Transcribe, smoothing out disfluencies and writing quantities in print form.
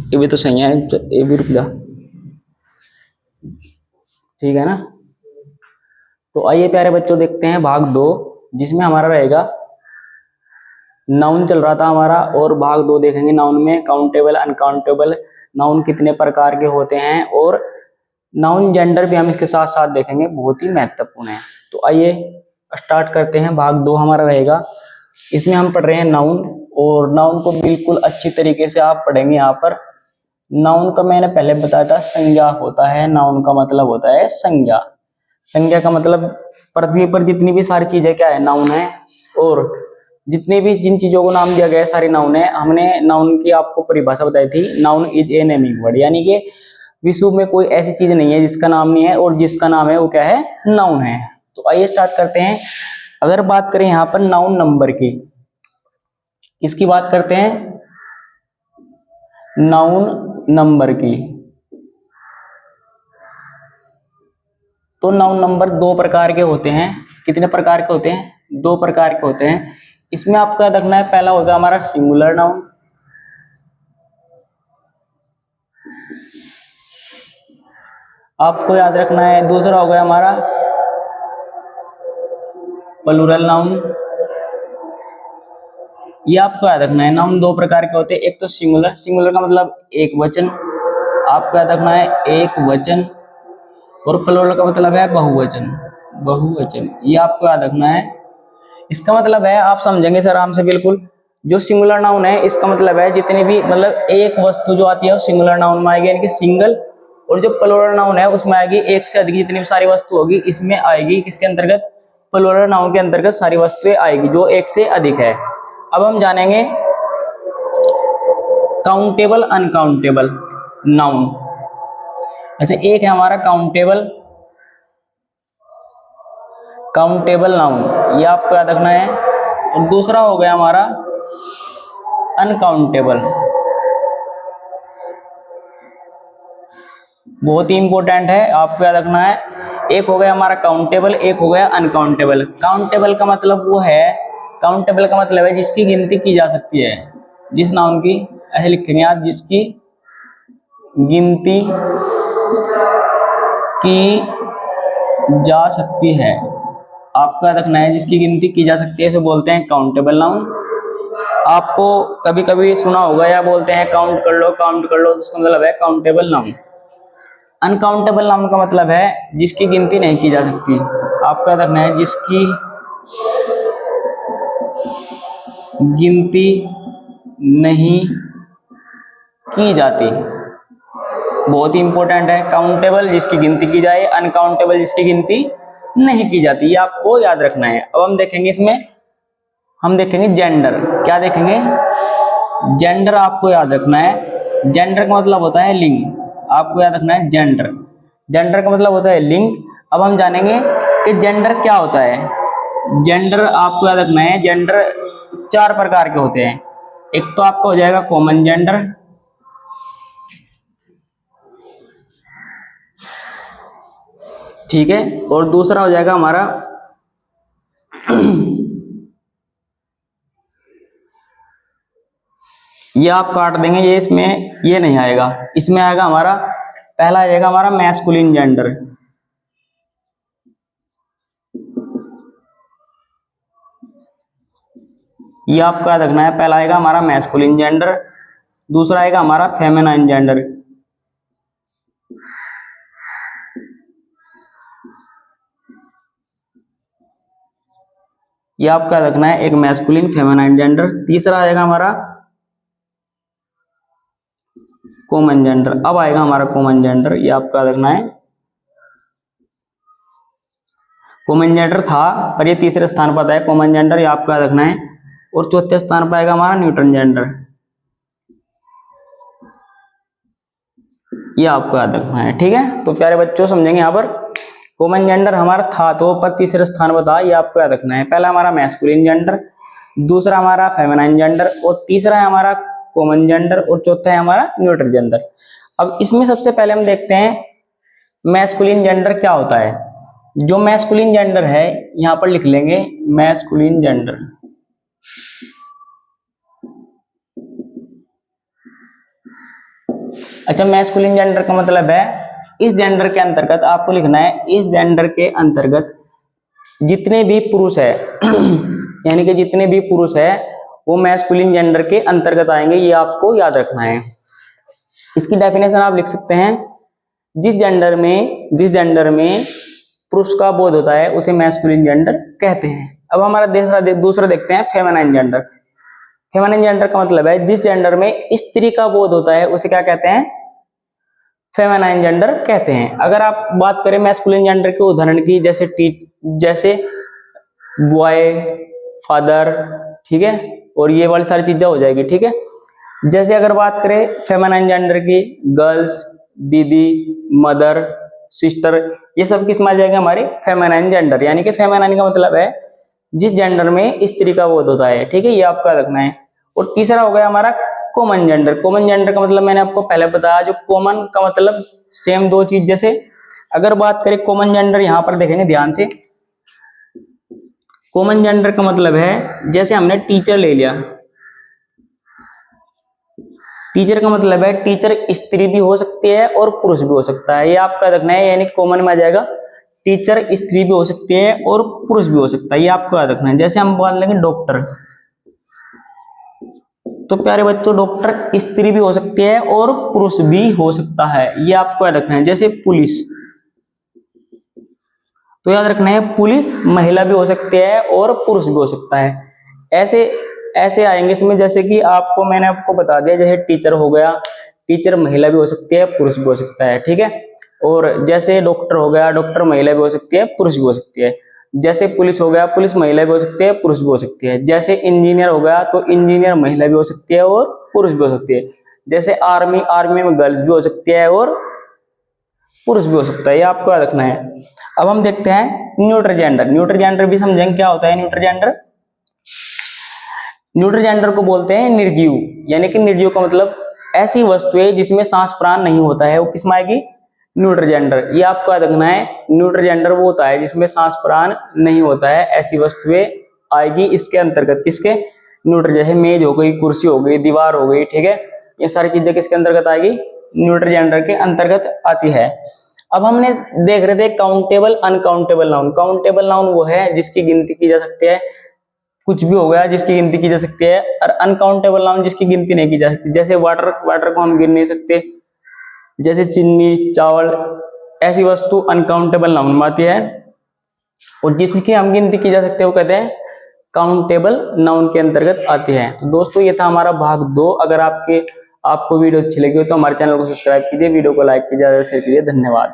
ये भी तो सही है, ये भी रुक जा, ठीक है ना। तो आइए प्यारे बच्चों देखते हैं भाग 2, जिसमें हमारा रहेगा नाउन चल रहा था हमारा, और भाग 2 देखेंगे नाउन में काउंटेबल अनकाउंटेबल नाउन कितने प्रकार के होते हैं, और नाउन जेंडर भी हम इसके साथ साथ देखेंगे, बहुत ही महत्वपूर्ण है। तो आइए स्टार्ट करते हैं। भाग 2 हमारा रहेगा, इसमें हम पढ़ रहे हैं नाउन, और नाउन को बिल्कुल अच्छी तरीके से आप पढ़ेंगे। यहाँ पर नाउन का मैंने पहले बताया था संज्ञा होता है, नाउन का मतलब होता है संज्ञा। संज्ञा का मतलब पृथ्वी पर जितनी भी सारी चीजें क्या है, नाउन है, और जितने भी जिन चीजों को नाम दिया गया है सारी नाउन है। हमने नाउन की आपको परिभाषा बताई थी, noun is a naming word, यानी कि विश्व में कोई ऐसी चीज नहीं है जिसका नाम नहीं है, और जिसका नाम है वो क्या है, नाउन है। तो आइए स्टार्ट करते हैं। अगर बात करें यहाँ पर नाउन नंबर की, इसकी बात करते हैं नाउन नंबर की, तो नाउन नंबर 2 प्रकार के होते हैं। कितने प्रकार के होते हैं, 2 प्रकार के होते हैं। इसमें आपको याद रखना है, पहला होगा हमारा सिंगुलर नाउन, आपको याद रखना है। दूसरा हो गया हमारा प्लूरल नाउन, ये आपको याद रखना है। नाउन 2 प्रकार के होते हैं, एक तो सिंगुलर, सिंगुलर का मतलब एक वचन, आपको याद रखना है एक वचन, और प्लूरल का मतलब है बहुवचन, बहुवचन, ये आपको याद रखना है। इसका मतलब है, आप समझेंगे सर आराम से बिल्कुल। जो सिंगुलर नाउन है इसका मतलब है जितनी भी मतलब एक वस्तु जो आती है वो सिंगुलर नाउन में आएगी, यानी कि सिंगल। और जो प्लूरल नाउन है उसमें आएगी एक से अधिक, जितनी भी सारी वस्तु होगी इसमें आएगी, किसके अंतर्गत, प्लूरल नाउन के अंतर्गत सारी वस्तुएं आएगी जो एक से अधिक है। अब हम जानेंगे काउंटेबल अनकाउंटेबल नाउन। अच्छा, एक है हमारा काउंटेबल, काउंटेबल नाउन, ये आपको याद रखना है। और दूसरा हो गया हमारा अनकाउंटेबल, बहुत ही इंपॉर्टेंट है, आपको याद रखना है। एक हो गया हमारा काउंटेबल, एक हो गया अनकाउंटेबल। काउंटेबल का मतलब वो है, काउंटेबल का मतलब है जिसकी गिनती की जा सकती है, जिस नाउन की, ऐसे लिखेंगे आप, जिसकी गिनती की जा सकती है, आपको याद रखना है, जिसकी गिनती की जा सकती है इसे बोलते हैं काउंटेबल नाउन। आपको कभी कभी सुना होगा या बोलते हैं काउंट कर लो, काउंट कर लो, इसका मतलब है काउंटेबल नाउन। अनकाउंटेबल नाउन का मतलब है जिसकी गिनती नहीं की जा सकती, आपको याद रखना है, जिसकी गिनती नहीं की जाती, बहुत ही इंपॉर्टेंट है। काउंटेबल जिसकी गिनती की जाए, अनकाउंटेबल जिसकी गिनती नहीं की जाती, ये आपको याद रखना है। अब हम देखेंगे इसमें, हम देखेंगे जेंडर, क्या देखेंगे, जेंडर आपको याद रखना है। जेंडर का मतलब होता है लिंग, आपको याद रखना है जेंडर, जेंडर का मतलब होता है लिंग। अब हम जानेंगे कि जेंडर क्या होता है। जेंडर आपको याद रखना है, जेंडर 4 प्रकार के होते हैं। एक तो आपका हो जाएगा कॉमन जेंडर, ठीक है, और दूसरा हो जाएगा हमारा ये आप काट देंगे, ये इसमें ये नहीं आएगा, इसमें आएगा हमारा, पहला आएगा हमारा मैस्कुलिन जेंडर, ये आपको याद रखना है। पहला आएगा हमारा मैस्कुलिन जेंडर, दूसरा आएगा हमारा फेमिनाइन जेंडर, ये आपको याद रखना है, एक मैस्कुलिन फेमिनाइन जेंडर। तीसरा आएगा हमारा कॉमन जेंडर, अब आएगा हमारा कॉमन जेंडर, ये आपको याद रखना है। कॉमन जेंडर था पर ये तीसरे स्थान पर आता है कॉमन जेंडर, ये आपको याद रखना है। और चौथे स्थान पर आएगा हमारा न्यूट्रन जेंडर, ये आपको याद रखना है, ठीक है। तो प्यारे बच्चों समझेंगे, यहाँ पर कॉमन जेंडर हमारा था तो पर तीसरे स्थान पर था, ये आपको याद रखना है। पहला हमारा मैस्कुलिन जेंडर, दूसरा हमारा फेमिनाइन जेंडर, और तीसरा है हमारा कॉमन जेंडर, और चौथा है हमारा न्यूट्रल जेंडर। अब इसमें सबसे पहले हम देखते हैं मैस्कुलिन जेंडर क्या होता है। जो मैस्कुलिन जेंडर है यहाँ पर लिख लेंगे मैस्कुलिन जेंडर, अच्छा, मैस्कुलिन जेंडर का मतलब है इस जेंडर के अंतर्गत आपको लिखना है, इस जेंडर के अंतर्गत जितने भी पुरुष है यानी कि जितने भी पुरुष है वो मैस्कुलिन जेंडर के अंतर्गत आएंगे, ये आपको याद रखना है। इसकी डेफिनेशन आप लिख सकते हैं, जिस जेंडर में पुरुष का बोध होता है उसे मैस्कुलिन जेंडर कहते हैं। अब हमारा दूसरा देखते हैं फेमिनाइन जेंडर। फेमिनाइन जेंडर का मतलब है जिस जेंडर में स्त्री का बोध होता है उसे क्या कहते हैं, फेमिनाइन जेंडर कहते हैं। अगर आप बात करें मैस्कुलिन जेंडर के उदाहरण की, जैसे बॉय, फादर, ठीक है, और ये वाली सारी चीजें हो जाएगी, ठीक है। जैसे अगर बात करें फेमिनाइन जेंडर की, गर्ल्स, दीदी, मदर, सिस्टर, ये सब किस में आ जाएगा, हमारे फेमिनाइन जेंडर। यानी कि फेमिनाइन का मतलब है जिस जेंडर में स्त्री का बोध होता है, ठीक है, ये आपका रखना है। और तीसरा हो गया हमारा कॉमन जेंडर। कॉमन जेंडर का मतलब मैंने आपको पहले बताया, जो कॉमन का मतलब सेम दो चीज। जैसे अगर बात करें कॉमन जेंडर, यहां पर देखेंगे ध्यान से, कॉमन जेंडर का मतलब है जैसे हमने टीचर ले लिया, टीचर का मतलब है टीचर स्त्री भी हो सकती है और पुरुष भी हो सकता है, ये आपका रखना है। यानी कॉमन में आ जाएगा टीचर स्त्री भी हो सकती है और पुरुष भी हो सकता है, ये आपको याद रखना है। जैसे हम बात लेंगे डॉक्टर, तो प्यारे बच्चों डॉक्टर स्त्री भी हो सकती है और पुरुष भी हो सकता है, ये आपको याद रखना है। जैसे पुलिस, तो याद रखना है पुलिस महिला भी हो सकती है और पुरुष भी हो सकता है। ऐसे ऐसे आएंगे इसमें, जैसे कि मैंने आपको बता दिया, जैसे टीचर हो गया, टीचर महिला भी हो सकती है पुरुष भी हो सकता है, ठीक है। और जैसे डॉक्टर हो गया, डॉक्टर महिला भी हो सकती है पुरुष भी हो सकती है। जैसे पुलिस हो गया, पुलिस महिला भी हो सकती है पुरुष भी हो सकती है। जैसे इंजीनियर हो गया, तो इंजीनियर महिला भी हो सकती है और पुरुष भी हो सकती है। जैसे आर्मी में गर्ल्स भी हो सकती है और पुरुष भी हो सकता है, ये आपको याद रखना है। अब हम देखते हैं न्यूट्रल जेंडर। न्यूट्रल जेंडर भी समझेंगे क्या होता है न्यूट्रल जेंडर। न्यूट्रल जेंडर को बोलते हैं निर्जीव, यानी कि निर्जीव का मतलब ऐसी वस्तुएं जिसमें सांस प्राण नहीं होता है, वो किसमें आएगी, न्यूट्रल जेंडर। ये आपको याद रखना है, न्यूट्रल जेंडर वो होता है जिसमें सांस प्राण नहीं होता है, ऐसी वस्तुएं आएगी इसके अंतर्गत। किसके, न्यूट्रल। जैसे मेज हो गई, कुर्सी हो गई, दीवार हो गई, ठीक है, ये सारी चीजें किसके अंतर्गत आएगी, न्यूट्रल जेंडर के अंतर्गत आती है। अब हमने देख रहे थे countable uncountable noun. Countable noun वो है जिसकी गिनती की जा सकती है, कुछ भी हो गया जिसकी गिनती की जा सकती है, और अनकाउंटेबल नाउन जिसकी गिनती नहीं की जा सकती। जैसे वाटर को हम गिन नहीं सकते, जैसे चीनी, चावल, ऐसी वस्तु अनकाउंटेबल नाउन में आती है। और जिसकी हम गिनती की जा सकती है वो कहते हैं काउंटेबल नाउन के अंतर्गत आती है। तो दोस्तों ये था हमारा भाग 2। अगर आपको वीडियो अच्छी लगी हो तो हमारे चैनल को सब्सक्राइब कीजिए, वीडियो को लाइक कीजिए, शेयर कीजिए। धन्यवाद।